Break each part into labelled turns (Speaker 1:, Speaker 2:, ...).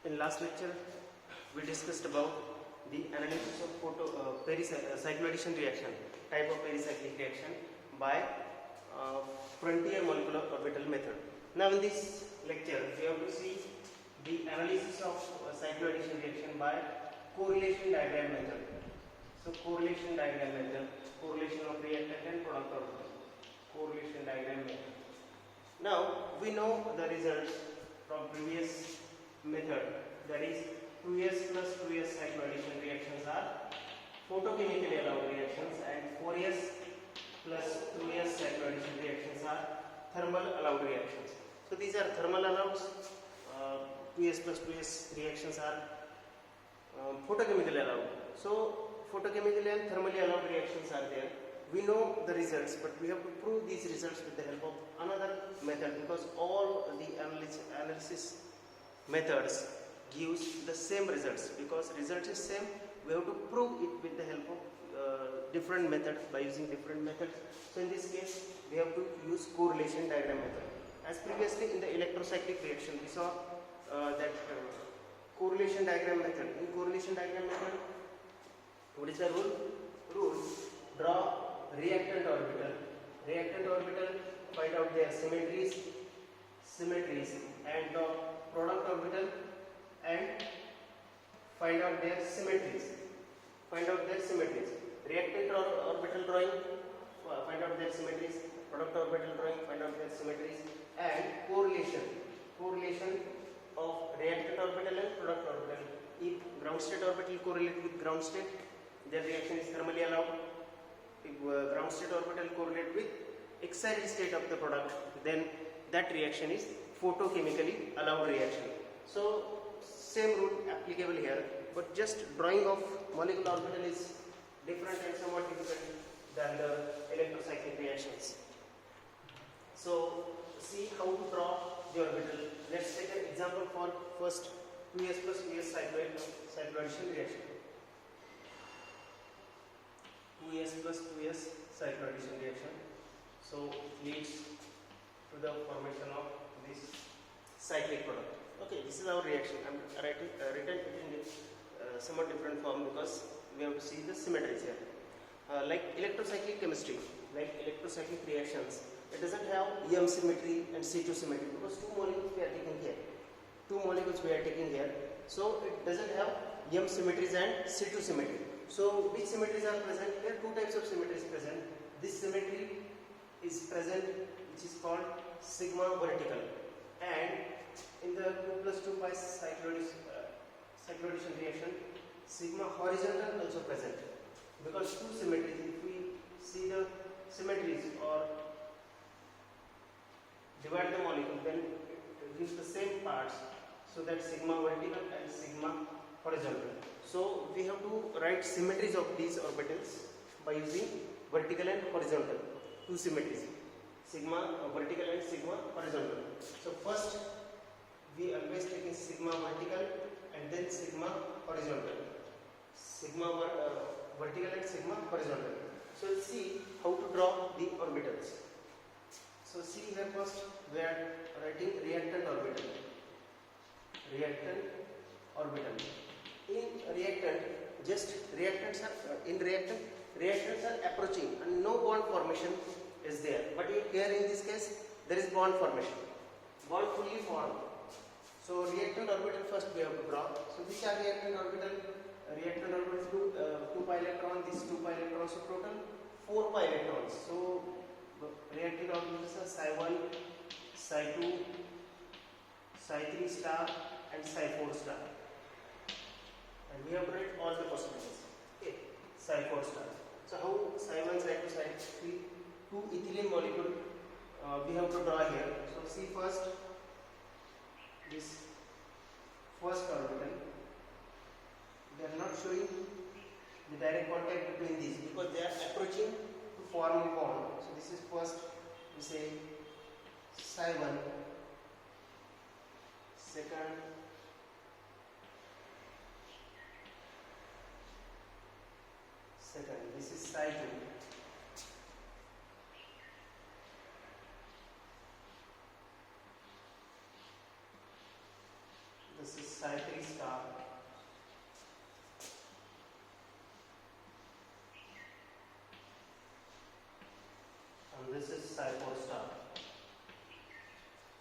Speaker 1: In last lecture, we discussed about the analysis of cycloaddition reaction, type of pericyclic reaction by frontier molecular orbital method. Now, in this lecture, we have to see the analysis of cycloaddition reaction by correlation diagram method. So, correlation diagram method, correlation of reactant and product orbital, correlation diagram method. Now, we know the results from previous method, that is 2s plus 2s cycloaddition reactions are photochemically allowed reactions, and 4s plus 2s cycloaddition reactions are thermal allowed reactions. So these are thermal allowed, 2s plus 2s reactions are photochemically allowed. So photochemically and thermally allowed reactions are there. We know the results, but we have to prove these results with the help of another method, because all the analysis methods gives the same results. Because result is same, we have to prove it with the help of different methods, by using different methods. So in this case, we have to use correlation diagram method. As previously in the electrocyclic reaction, we saw that correlation diagram method. In correlation diagram method, what is the rule? Rule: draw reactant orbital. Reactant orbital, find out their symmetries, and draw product orbital and find out their symmetries. Reactant orbital drawing, find out their symmetries. Product orbital drawing, find out their symmetries. And correlation of reactant orbital and product orbital. If ground state orbital correlate with ground state, their reaction is thermally allowed. If ground state orbital correlate with excited state of the product, then that reaction is photochemically allowed reaction. So same rule applicable here, but just drawing of molecular orbital is different and somewhat difficult than the electrocyclic reactions. So see how to draw the orbital. Let's take an example for first 2s plus 2s cycloaddition reaction. 2s plus 2s cycloaddition reaction. So it leads to the formation of this cyclic product. Okay, this is our reaction. I am written it in somewhat different form because we have to see the symmetries here. Like electrocyclic chemistry, like electrocyclic reactions, it doesn't have M symmetry and C2 symmetry, because two molecules we are taking here. So it doesn't have M symmetries and C2 symmetry. So which symmetries are present? There are two types of symmetries present. This symmetry is present, which is called sigma vertical, and in the 2 plus 2 pi cycloaddition reaction, sigma horizontal also present. Because two symmetries, if we see the symmetries or divide the molecule, then it gives the same parts, so that sigma vertical and sigma horizontal. So we have to write symmetries of these orbitals by using vertical and horizontal, two symmetries, sigma vertical and sigma horizontal. So first we always take in sigma vertical and then sigma horizontal. Sigma vertical and sigma horizontal. So let's see how to draw the orbitals. So see here, first we are writing reactant orbital. In reactant, just reactants are approaching and no bond formation is there. But here in this case there is bond formation, bond fully formed. So reactant orbital first we have to draw. So which are reactant orbital? Reactant orbital 2 pi electron, this 2 pi electrons, so total 4 pi electrons. So reactant orbitals are psi1, psi2, psi3 star and psi4 star. And we have to write all the possibilities. Okay, psi4 star. So how psi1 to psi3, two ethylene molecule we have to draw here. So see first this first orbital, they are not showing the direct contact between these because they are approaching to form a bond. So this is first, we say psi1, second this is psi2, this is psi 3 star and this is psi 4 star.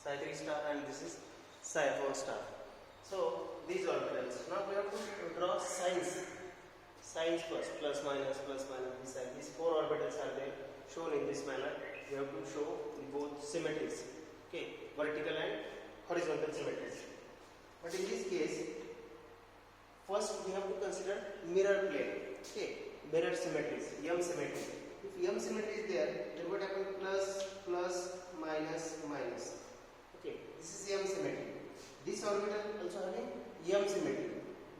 Speaker 1: Psi 3 star and this is psi 4 star. So these orbitals. Now we have to draw signs. Signs first, plus minus, this side. These four orbitals are there shown in this manner. We have to show both symmetries. Okay, vertical and horizontal symmetries. But in this case, first we have to consider mirror plane. Okay, mirror symmetries, M symmetry. If M symmetry is there, then what happens? Plus, plus, minus, minus. Okay, this is M symmetry. This orbital also having M symmetry,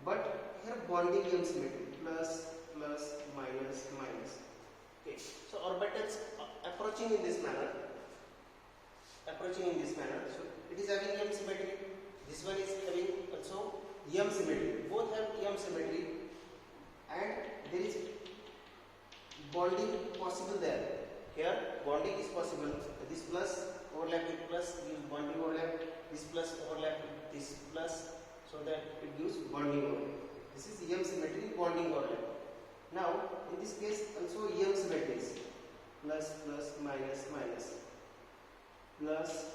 Speaker 1: but here bonding M symmetry. Plus, plus, minus, minus. Okay, so orbitals approaching in this manner. So it is having M symmetry. This one is having also M symmetry. Both have M symmetry, and there is bonding possible there. Here bonding is possible. This plus overlap with plus gives bonding overlap. This plus overlap with this plus, so that it gives bonding overlap. This is M symmetry, bonding overlap. Now in this case also M symmetries. Plus, plus, minus, minus. Plus,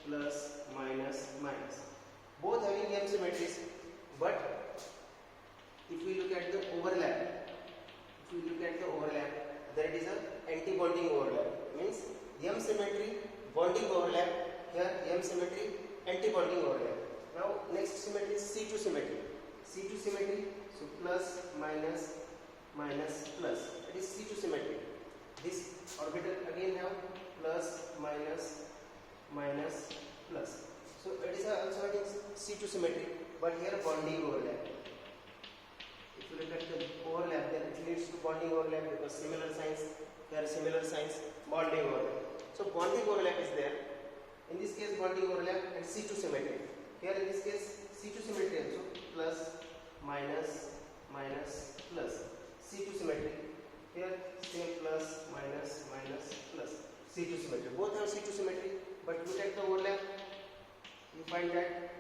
Speaker 1: plus, minus, minus. Both having M symmetries, but if we look at the overlap, there is a anti-bonding overlap. Means M symmetry, bonding overlap. Here M symmetry, anti-bonding overlap. Now next symmetry is C2 symmetry. C2 symmetry, so plus, minus, minus, plus. It is C2 symmetry. This orbital again have plus, minus, minus, plus. So it is also having C2 symmetry, but here bonding overlap. If you look at the overlap, then it leads to bonding overlap because similar signs, there are similar signs, bonding overlap. So bonding overlap is there. In this case, bonding overlap and C2 symmetry. Here in this case, C2 symmetry also plus, minus, minus, plus. C2 symmetry. Here same plus, minus, minus, plus. C2 symmetry. Both have C2 symmetry, but look at the overlap. You find that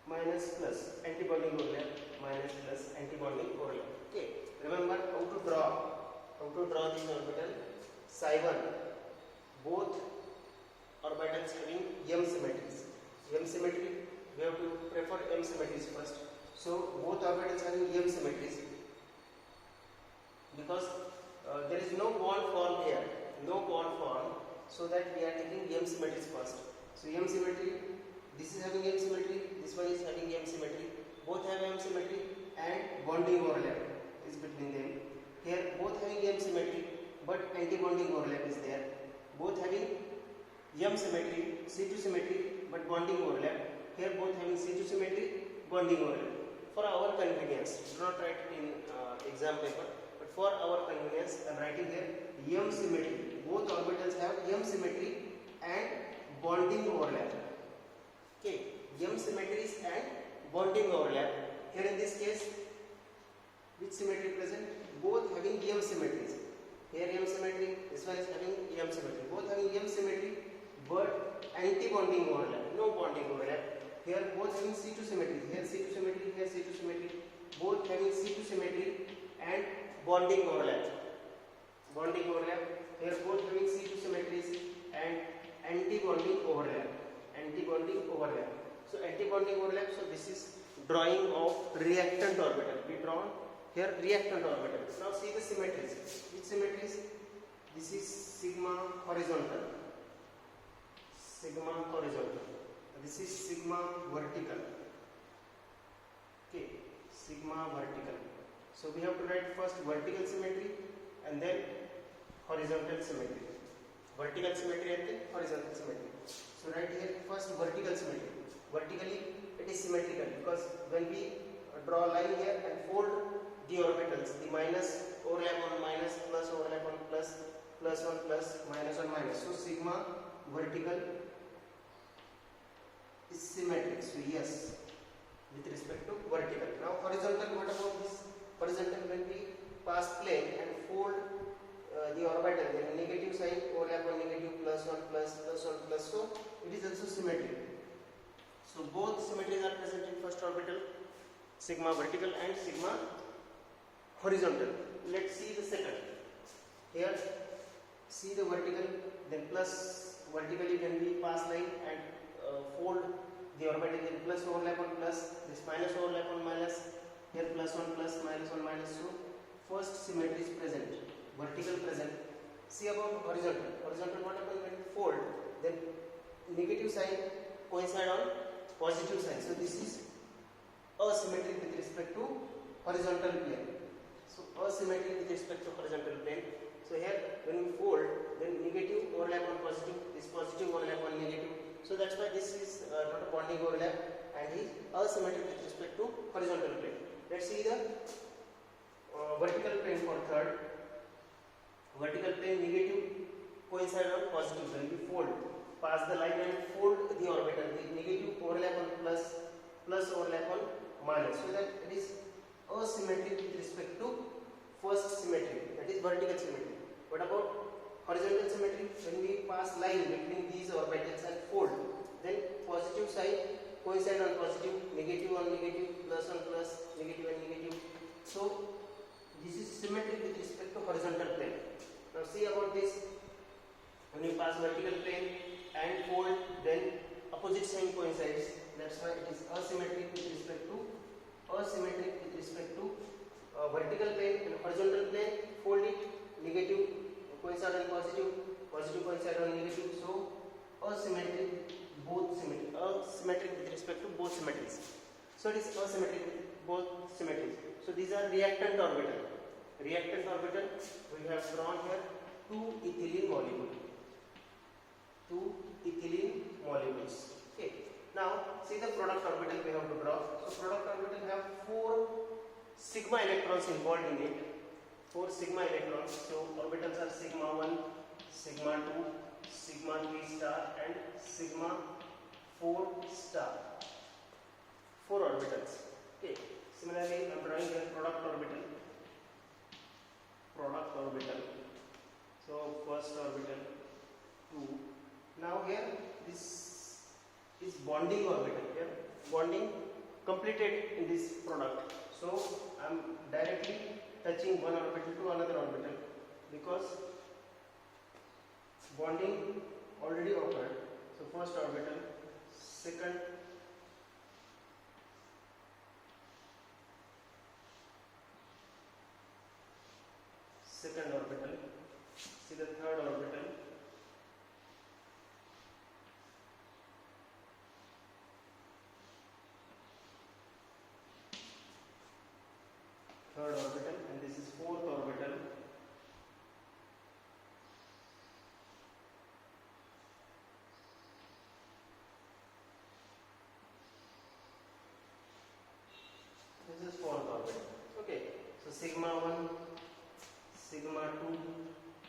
Speaker 1: minus plus anti-bonding overlap, minus plus anti-bonding overlap. Okay. Remember how to draw this orbital. Psi 1. Both orbitals having M symmetries. M symmetry. We have to prefer M symmetries first. So both orbitals having M symmetries, because there is no bond formed here, so that we are taking M symmetries first. So M symmetry, this is having M symmetry, this one is having M symmetry. Both have M symmetry and bonding overlap is between them. Here both having M symmetry, but anti-bonding overlap is there. Both having M symmetry, C2 symmetry, but bonding overlap. Here both having C2 symmetry, bonding overlap. For our convenience, do not write in exam paper, but for our convenience, I am writing here M symmetry. Both orbitals have M symmetry and bonding overlap. Okay, M symmetries and bonding overlap. Here in this case, which symmetry present? Both having M symmetries. Here M symmetry, this one is having M symmetry. Both having M symmetry, but anti-bonding overlap, no bonding overlap. Here both having C2 symmetry. Here C2 symmetry, here C2 symmetry. Both having C2 symmetry and bonding overlap. Here both having C2 symmetries and anti-bonding overlap. So anti-bonding overlap. So this is drawing of reactant orbital. We draw here reactant orbital. Now see the symmetries. Which symmetries? This is sigma horizontal. This is sigma vertical. Okay, sigma vertical. So we have to write first vertical symmetry and then horizontal symmetry. Vertical symmetry and then horizontal symmetry. So write here first vertical symmetry. Vertically it is symmetrical because when we draw a line here and fold the orbitals, the minus overlap on minus, plus overlap on plus, plus on plus, minus on minus. So sigma vertical is symmetric. So yes, with respect to vertical. Now horizontal, what about this? Horizontal, when we pass plane and fold the orbital, then negative sign overlap on negative, plus on plus, plus on plus. So it is also symmetric. So both symmetries are present in first orbital, sigma vertical and sigma horizontal. Let's see the second. Here, see the vertical, then plus vertically when we pass line and fold the orbital, then plus overlap on plus, this minus overlap on minus, here plus 1 plus, minus 1 minus. So first symmetry is present, vertical present. See about horizontal. Horizontal, what happens when we fold? Then negative sign coincide on positive sign. So this is asymmetric with respect to horizontal plane. So asymmetric with respect to horizontal plane. So here when we fold, then negative overlap on positive, this positive overlap on negative. So that's why this is not a bonding overlap and is asymmetric with respect to horizontal plane. Let's see the vertical plane for third. Vertical plane negative coincide on positive. When we fold, pass the line and fold the orbital, the negative overlap on plus, plus overlap on minus. So that it is asymmetric with respect to first symmetry, that is vertical symmetry. What about horizontal symmetry? When we pass line between these orbitals and fold, then positive side coincide on positive, negative on negative, plus on plus, negative and negative. So this is symmetric with respect to horizontal plane. Now see about this. When we pass vertical plane and fold, then opposite sign coincides. That's why it is asymmetric with respect to vertical plane and horizontal plane. Fold it, negative coincide on positive, positive coincide on negative. So asymmetric with respect to both symmetries. So it is asymmetric with both symmetries. So these are reactant orbital. Reactant orbital we have drawn here two ethylene molecules. Okay. Now see the product orbital we have to draw. So product orbital have 4 sigma electrons involved in it. 4 sigma electrons. So orbitals are sigma 1, sigma 2, sigma 3 star and sigma 4 star. 4 orbitals. Okay. Similarly, I am drawing the product orbital. So first orbital 2. Now here this is bonding orbital. Here bonding completed in this product. So I am directly touching one orbital to another orbital because bonding already occurred. So first orbital, second, orbital, see the third orbital, and this is fourth orbital, this is fourth orbital. Okay, so sigma 1, sigma 2,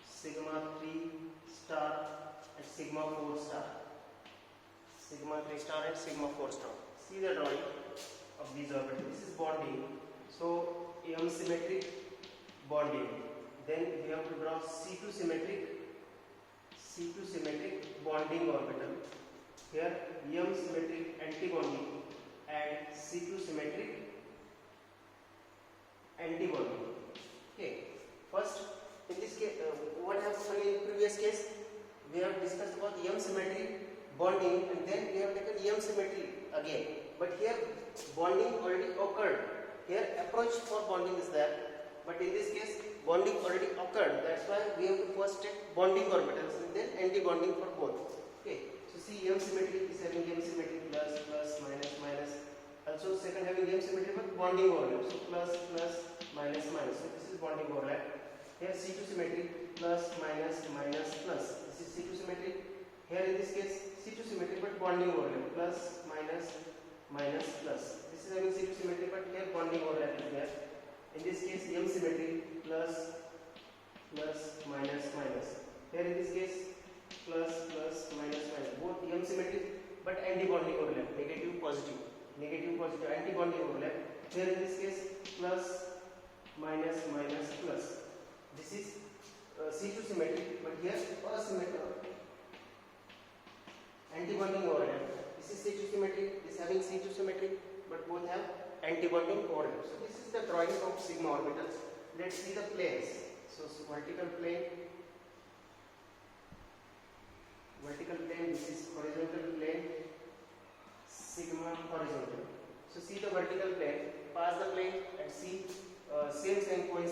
Speaker 1: sigma 3 star and sigma 4 star. Sigma 3 star and sigma 4 star. See the drawing of these orbitals. This is bonding. So M symmetric bonding. Then we have to draw C2 symmetric bonding orbital. Here M symmetric anti-bonding and C2 symmetric anti-bonding. Okay. First, in this case, what happened in previous case? We have discussed about M symmetry bonding, and then we have taken M symmetry again. But here bonding already occurred. Here approach for bonding is there, but in this case bonding already occurred. That's why we have to first take bonding orbitals and then anti-bonding for both. Okay. So see M symmetry is having M symmetry plus plus minus minus. Also second having M symmetry but bonding overlap. So plus plus minus minus. So this is bonding overlap. Here C2 symmetry plus minus minus plus. This is C2 symmetry. Here in this case C2 symmetry but bonding overlap plus minus minus plus. This is having C2 symmetry but here bonding overlap is there. In this case M symmetry plus plus minus minus. Here in this case plus plus minus minus. Both M symmetry but anti-bonding overlap. Negative positive anti-bonding overlap. Here in this case plus minus minus plus. This is C2 symmetry, but here asymmetric anti-bonding overlap. This is C2 symmetry, this having C2 symmetry, but both have anti-bonding overlap. So this is the drawing of sigma orbitals. Let's see the planes. So vertical plane, this is horizontal plane, sigma horizontal. So see the vertical plane, pass the plane and see same coincidence.